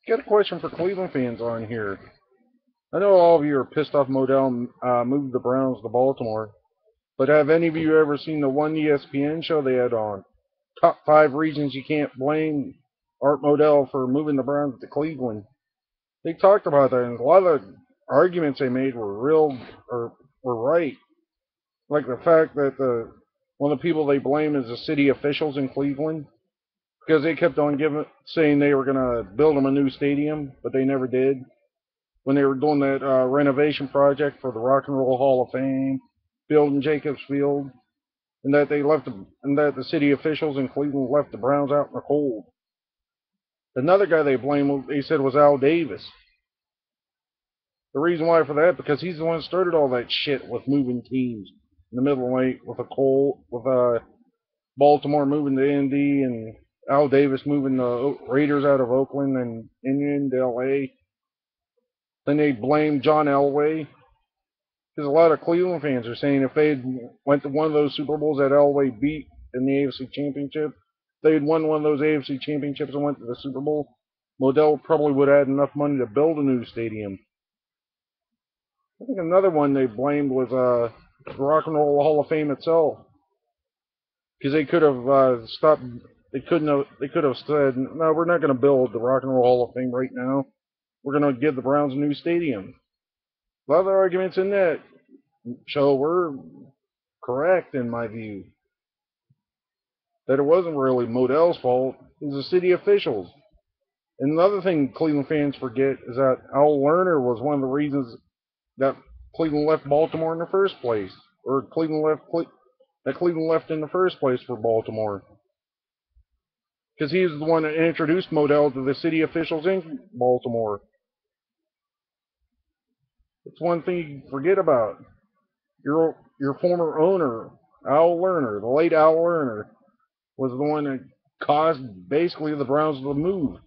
Got a question for Cleveland fans on here. I know all of you are pissed off Modell moved the Browns to Baltimore, but have any of you ever seen the one ESPN show they had on? Top 5 reasons you can't blame Art Modell for moving the Browns to Cleveland. They talked about that, and a lot of the arguments they made were real or were right. Like the fact that one of the people they blame is the city officials in Cleveland because they kept on saying they were gonna build them a new stadium, but they never did. When they were doing that renovation project for the Rock and Roll Hall of Fame, building Jacobs Field, and that the city officials in Cleveland left the Browns out in the cold. Another guy they blamed, they said, was Al Davis. The reason why for that, because he's the one that started all that shit with moving teams in the middle of the night with Baltimore moving to Indy and Al Davis moving the Raiders out of Oakland and Indian to L.A. Then they blamed John Elway because a lot of Cleveland fans are saying if they went to one of those Super Bowls that Elway beat in the AFC Championship, they had won one of those AFC Championships and went to the Super Bowl. Modell probably would have had enough money to build a new stadium. I think another one they blamed was the Rock and Roll Hall of Fame itself, because they could have stopped. They couldn't have. They could have said, "No, we're not going to build the Rock and Roll Hall of Fame right now. We're going to give the Browns a new stadium." A lot of the arguments in that show were correct in my view. That it wasn't really Modell's fault. It was the city officials. And another thing Cleveland fans forget is that Al Lerner was one of the reasons that Cleveland left Baltimore in the first place, or Cleveland left in the first place for Baltimore, because he was the one that introduced Modell to the city officials in Baltimore. It's one thing you forget about. Your former owner, Al Lerner, the late Al Lerner, was the one that caused basically the Browns to move.